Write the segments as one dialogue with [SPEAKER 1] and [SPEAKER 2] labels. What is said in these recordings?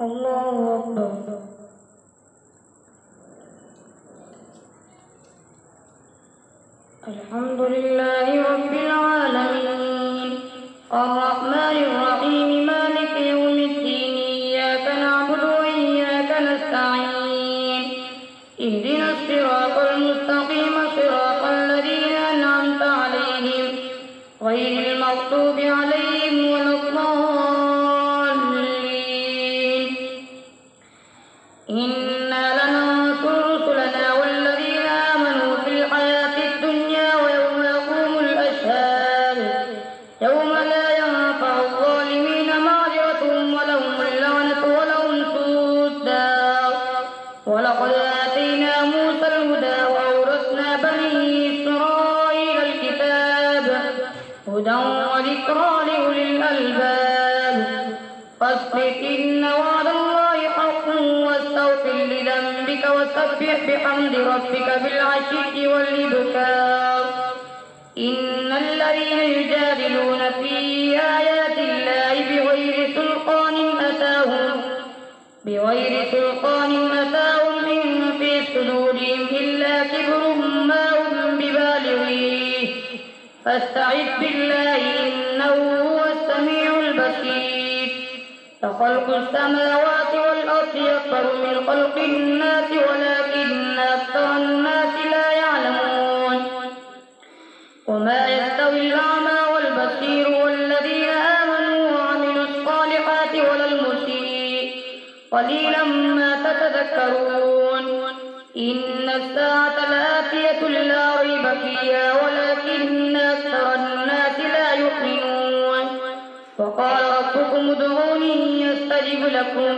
[SPEAKER 1] الله أكبر. الحمد لله رب العالمين الرحمن الرحيم مالك يوم الدين إياك نعبد وإياك نستعين اهدنا الصراط المستقيم صراط الذين أنعمت عليهم غير المغضوب عليهم ولا الضالين. إنا لننصر رسلنا والذين آمنوا في الحياة الدنيا ويوم يقوم الأشهاد يوم لا ينفع الظالمين معذرتهم ولهم اللعنة ولهم سوء الدار. ولقد آتينا موسى الهدى وأورثنا بني إسرائيل الكتاب هدى وذكرى لأولي الألباب. فاصبر إن وعد الله حق واستغفر لذنبك وسبح بحمد ربك بالعشي والإبكار. إن الذين يجادلون في آيات الله بغير سلطان أتاهم إن في صدورهم إلا كبر ما هم ببالغيه فاستعذ بالله إنه هو السميع البصير. لخلق السماوات والأرض أكبر من خلق الناس ولكن أكثر الناس لا يعلمون. وما يستوي الأعمى والبصير والذين آمنوا وعملوا الصالحات ولا المسيء قليلا ما تتذكرون. إن الساعة لآتية لا ريب فيها ولكن أكثر الناس لا يؤمنون. وقال ربكم ادعوني أستجب لكم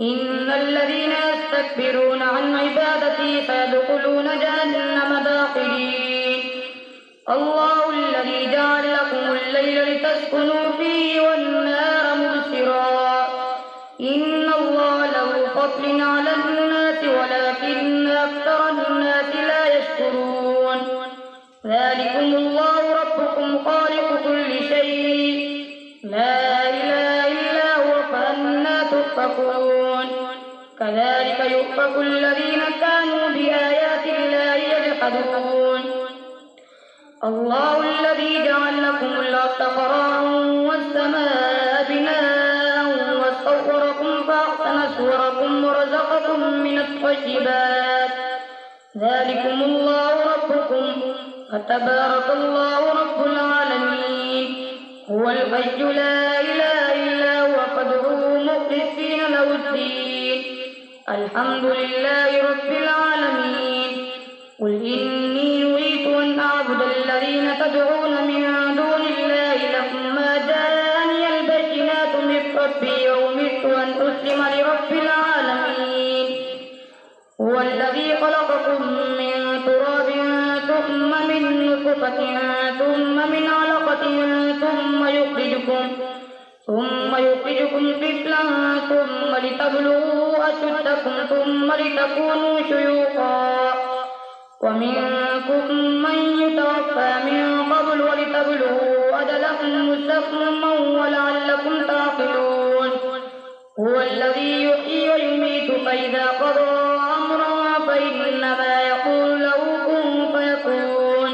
[SPEAKER 1] إن الذين يستكبرون عن عبادتي سيدخلون جهنم داخرين. الله الذي جعل لكم الليل لتسكنوا فيه والنهار مبصرا إن الله له فضل على الناس ولكن أكثر الناس لا يشكرون. ذلكم الله ربكم خالق كل شيء لا إله إلا هو فأنى تؤفكون. كذلك يؤفك الذين كانوا بآيات الله يجحدون. الله الذي جعل لكم الأرض قرارا والسماء بناء وصوركم فأحسن صوركم ورزقكم من الطيبات. ذلكم الله ربكم فتبارك الله رب العالمين. هو الحي لا إله إلا هو فادعوه مخلصين له الدين. الحمد لله رب العالمين. قل إني نريد أن أعبد الذين تدعون من دون الله لما جاءني البينات من ربي وأمرت أن أسلم لرب العالمين. هو الذي خلقكم من تراب ثم من نطفة ثم من علقة ثم يخرجكم طفلا ثم لتبلغوا أشدكم ثم لتكونوا شيوخا ومنكم من يتوفى من قبل ولتبلغوا أجلا مسمى ولعلكم تعقلون. هو الذي يحيي ويميت فإذا قضى أمرا فإنما يقول له كن فيكون.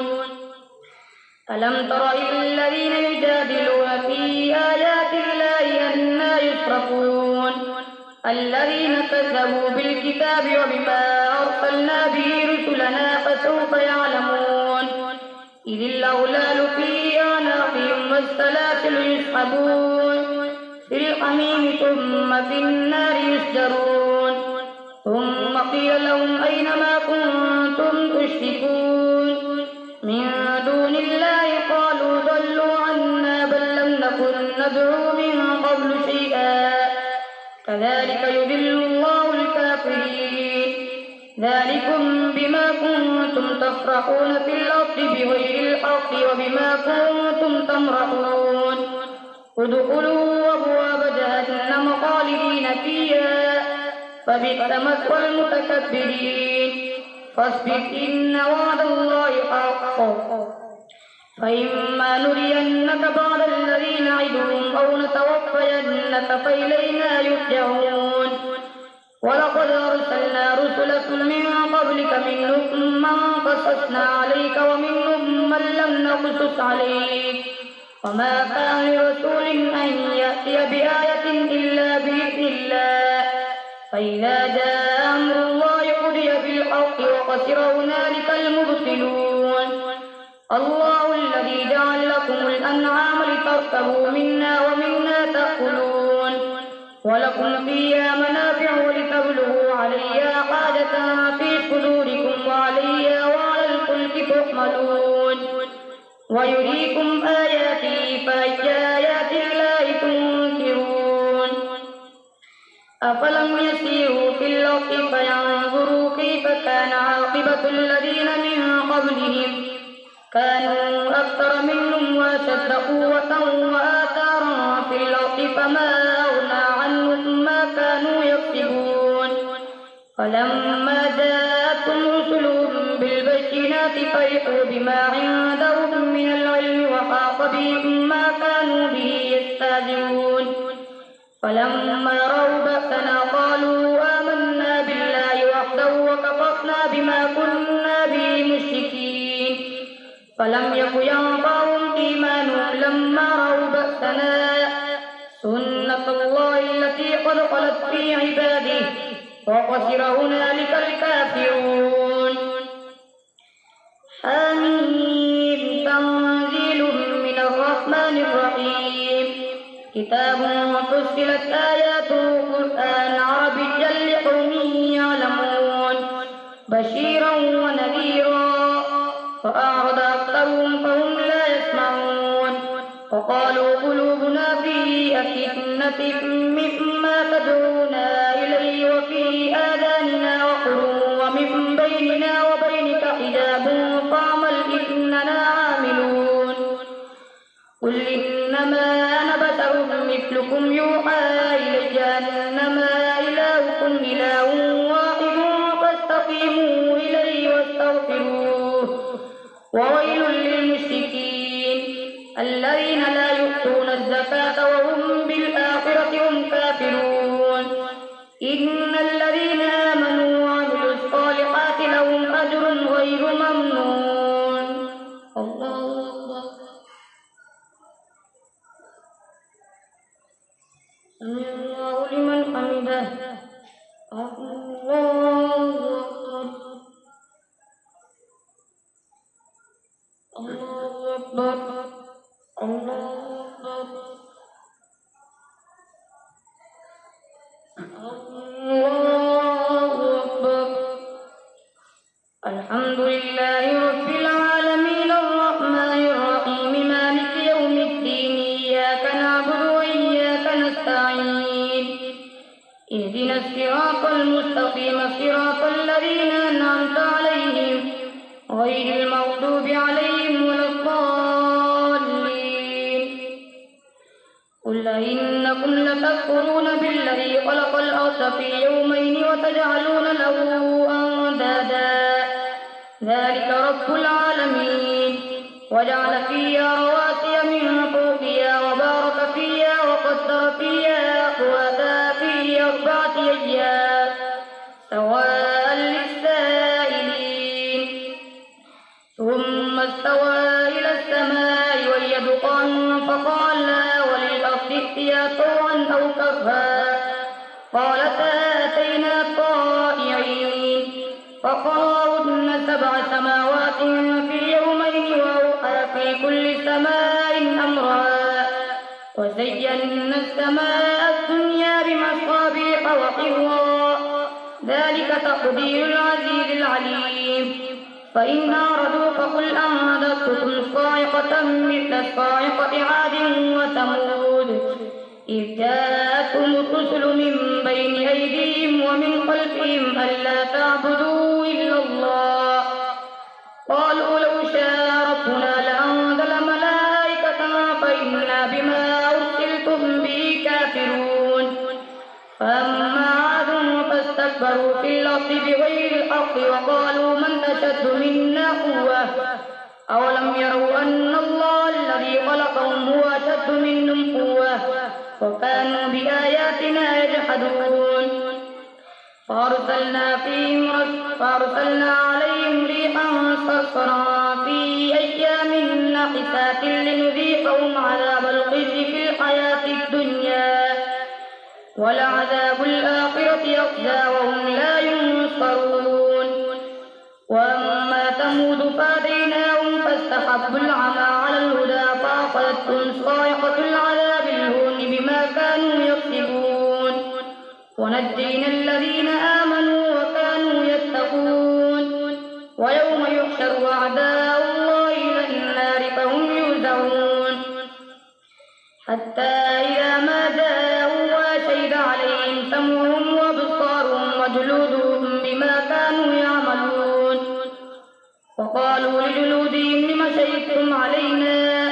[SPEAKER 1] ألم تر إلى الذين يجادلون في آيات الله أنى يصرفون. الذين كذبوا بالكتاب وبما أرسلنا به رسلنا فسوف يعلمون. إذ الأغلال في أعناقهم والسلاسل يسحبون في الحميم ثم في النار يسجرون. ثم قيل لهم أين ما كنتم تشركون من دون الله قالوا ضلوا عنا بل لم نكن ندعو من قبل شيئا كذلك يضل الله الكافرين. ذلكم بما كنتم تفرحون في الأرض بغير الحق وبما كنتم تمرحون. ادخلوا أبواب جهنم خالدين فيها فبئس مثوى المتكبرين. فاصبر إن وعد الله حق فإما نرينك بعض الذي نعدهم أو نتوفينك فإلينا يرجعون ولقد أرسلنا رسلا من قبلك منهم من قصصنا عليك ومنهم من لم نقصص عليك وما كان لرسول أن يأتي بآية إلا بإذن الله فإذا جاء أمر الله قضي بالحق وخسر هنالك المبطلون الله الذي جعل لكم الأنعام لتركبوا منا ومنا تأكلون ولكم فيها منافع ولتبلغوا عليها حاجة في صدوركم وعليها وعلى الفلك تحملون ويريكم آياته فأي آيات الله تنكرون أفلم يسيروا في الأرض فينظروا كيف كان عاقبة الذين من قبلهم كانوا أكثر منهم وأشد قوة وآثارا في الأرض فما أغنى عنهم ما كانوا يكسبون فلما جاءتهم رسلهم بالبينات فرحوا بما عندهم من العلم وحاق بهم ما كانوا به يستهزئون فلما رأوا بأسنا قالوا آمنا بالله وحده وكفرنا بما كنا به مشركين فلم يك ينفعهم إيمانهم لما رأوا بأسنا سنة الله التي قد خلت في عباده وخسر هنالك الكافرون حميم تنزيل من الرحمن الرحيم كتاب فصلت آياته قرآن عربيا لقوم يعلمون بشيرا ونذيرا فأعرض أكثرهم فهم لا يسمعون وقالوا قلوبنا في أكنة مما تدعونا إليه وفي آذاننا وقر ومن بيننا وبينك حجاب فاعمل إننا عاملون قل إنما أنا بشر مثلكم يوحى إلي أنما إلهكم إله واحد فاستقيموا إليه واستغفروه وويل للمشركين الذين لا يؤتون الزكاة وهم بالآخرة هم كافرون إن الذين آمنوا وعملوا الصالحات لهم أجر غير ممنون الله أكبر سمع الله لمن حمده الله أكبر الله أكبر الله أكبر الله أكبر الحمد لله رب العالمين الرحمن الرحيم مالك يوم الدين إياك نعبد وإياك نستعين اهدنا الصراط المستقيم صراط الذين أنعمت عليهم غير المغضوب عليهم ولا الضالين قل إنكم لتكفرون بالذي خلق الأرض في يومين وتجعلون له أندادا ذلك رب العالمين وجعل فيها رواسي من فوقها وبارك فيها وقدر فيها أقواتها في 4 أيام سواء للسائلين ثم استوى إلى السماء وهي دخان فقال لها وللأرض ائتيا طوعا أو كرها قالتا أتينا طائعين فقررن 7 سماوات في يومين وأوحى في كل سماء أمرها وزينا السماء الدنيا بمصابيح وحفظا ذلك تقدير العزيز العليم فإن أعرضوا فقل أنذرتكم صاعقة مثل صاعقة عاد وثمود إذ جاءتهم الرسل من بين أيديهم ومن خلفهم ألا تعبدوا إلا الله قالوا لو شاء ربنا لأنزل ملائكة فإنا بما أرسلتم به كافرون فأما عاد فاستكبروا في الأرض بغير الحق وقالوا من أشد منا قوة أولم يروا أن الله الذي خلقهم هو أشد منهم قوة وكانوا بآياتنا يجحدون فأرسلنا عليهم ريحا صرصرا في أيام نحسات لنذيقهم عذاب الخزي في الحياة الدنيا ولعذاب الآخرة أخزى وهم لا ينصرون وأما ثمود فهديناهم فاستحبوا العمى على الهدى فأخذتهم صاعقة العذاب الهون بما كانوا يكسبون ونجينا الذين آمنوا وكانوا يتقون ويوم يحشر أعداء الله إلى النار فهم يوزعون حتى إذا ما جاءوا وشهد عليهم سمعهم وأبصارهم وجلودهم بما كانوا يعملون وقالوا لجلودهم لم شهدتم علينا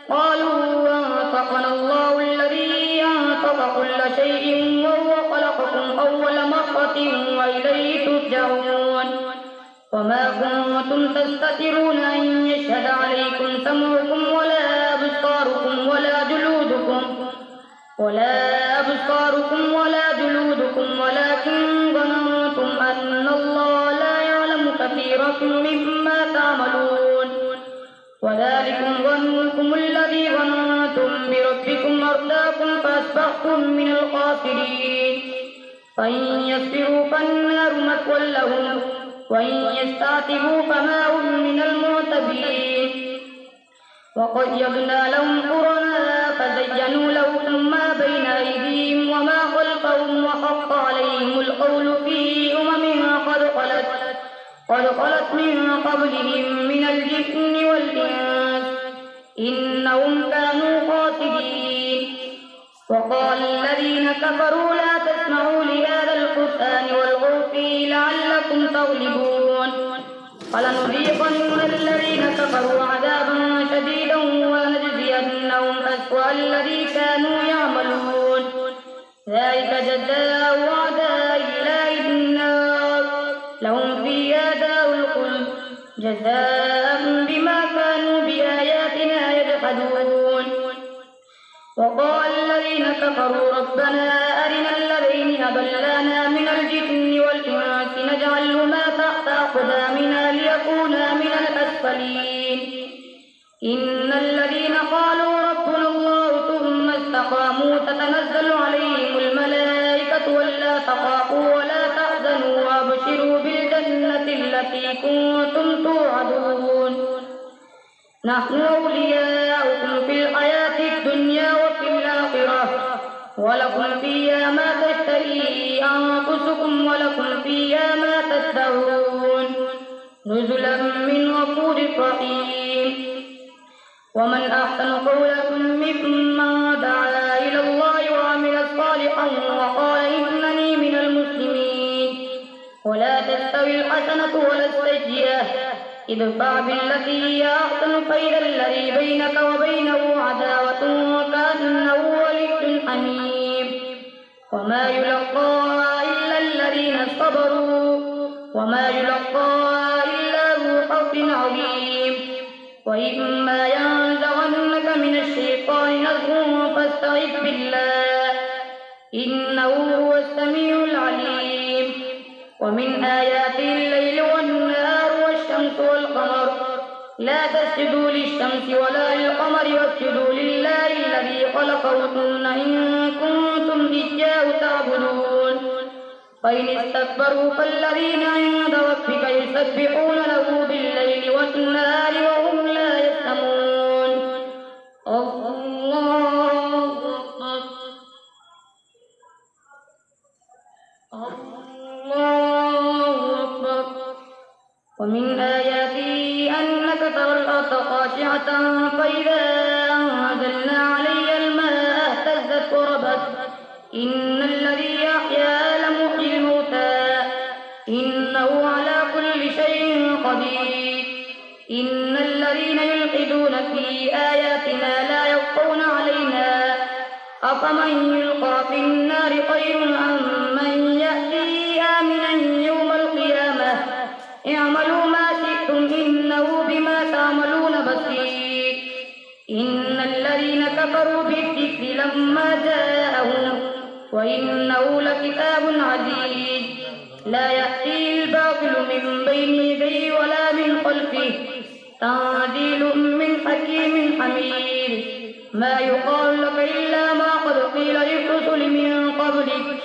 [SPEAKER 1] قالوا أنطقنا الله الذي أنطق كل شيء وهو خلقكم أول مرة وإليه ترجعون وما كنتم تستترون أن يشهد عليكم سمعكم ولا أبصاركم ولا جلودكم ولكن ظننتم أن الله لا يعلم كثيرا مما تعملون وذلكم ظنكم الذي ظننتم بربكم أرداكم فأصبحتم من الخاسرين فإن يصبروا فالنار مثوى لهم وإن يستعتبوا فما هم من المعتبين وقيضنا لهم قرناء فزينوا لهم ما بين أيديهم وما خلفهم وحق عليهم القول في قد خلت من قبلهم من الجن والإنس إنهم كانوا خاسرين وقال الذين كفروا لا تسمعوا لهذا القرآن والغوا فيه لعلكم تغلبون فلنذيقن الذين كفروا عذابا شديدا ولنجزينهم أسوأ الذي كانوا يعملون ذلك جزاء أعداء الله النار لهم فيها دار الخلد جزاء بما كانوا بآياتنا يجحدون وقال الذين كفروا ربنا أرنا الذين أضلانا من الجن والإنس نجعلهما تحت أقدامنا ليكونا من الأسفلين إن الذين قالوا ربنا الله ثم استقاموا تتنزل عليهم الملائكة ولا تخافوا ولا تحزنوا وابشروا بالجنة التي كنتم توعدون نحن أولياؤكم في الحياة الدنيا وفي الآخرة ولكم فيها ما تشتهي أنفسكم ولكم فيها ما تدعون نزلا من غفور رحيم ومن أحسن قولا ممن دعا إلى الله وعمل صالحا وقال إنني من المسلمين ولا تستوي الحسنة ولا السيئة ادفع بالتي هي أحسن فإذا الذي بينك وبينه عداوة كأنه ولي حميم وما يلقاها إلا الذين صبروا وما يلقاها إلا ذو حظ عظيم وإما ينزغنك من الشيطان نزغ فاستعذ بالله إنه هو السميع العليم ومن آياته الليل والنهار والشمس والقمر لا تسجدوا للشمس ولا للقمر واسجدوا لله الذي خلقهن إن كنتم إياه تعبدون فإن استكبروا فالذين عند ربك يسبحون له بالليل والنهار وهم لا يسأمون الله أكبر ومن آياته أنك ترى الأرض خاشعة فإذا أنزلنا عليها الماء اهتزت وربت إن الذي أحياها لمحيي الموتى إنه على كل شيء قدير إن الذين يلحدون في آياتنا لا يخفون علينا أفمن يلقى في النار خير أم من يأتي آمنا يوم القيامة اعملوا ما شئتم إنه بما تعملون وإنه لكتاب عزيز لا يأتيه الباطل من بين يديه ولا من خلفه تنزيل من حكيم حميد ما يقال لك إلا ما قد قيل للرسل من قبلك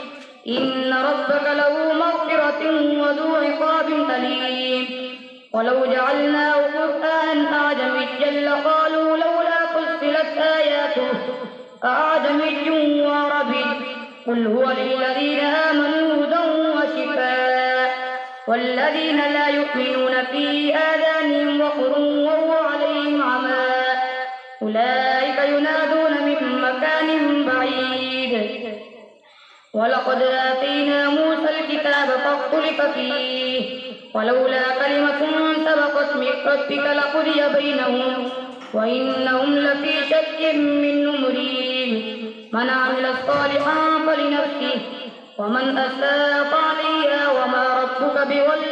[SPEAKER 1] إن ربك له مغفرة وذو عقاب أليم ولو جعلناه قرآنا أعجميا لقالوا لولا فصلت آياته أعجمي وعربي قل هو للذين آمنوا هدى وشفاء والذين لا يؤمنون في آذانهم وقر وهو عليهم عمى أولئك ينادون من مكان بعيد ولقد آتينا موسى الكتاب فاختلف فيه ولولا كلمة سبقت من ربك لقضي بينهم وإنهم لفي شك منه مريب من عمل صالحا فلنفسه ومن أساء فعليها وما ربك بظلام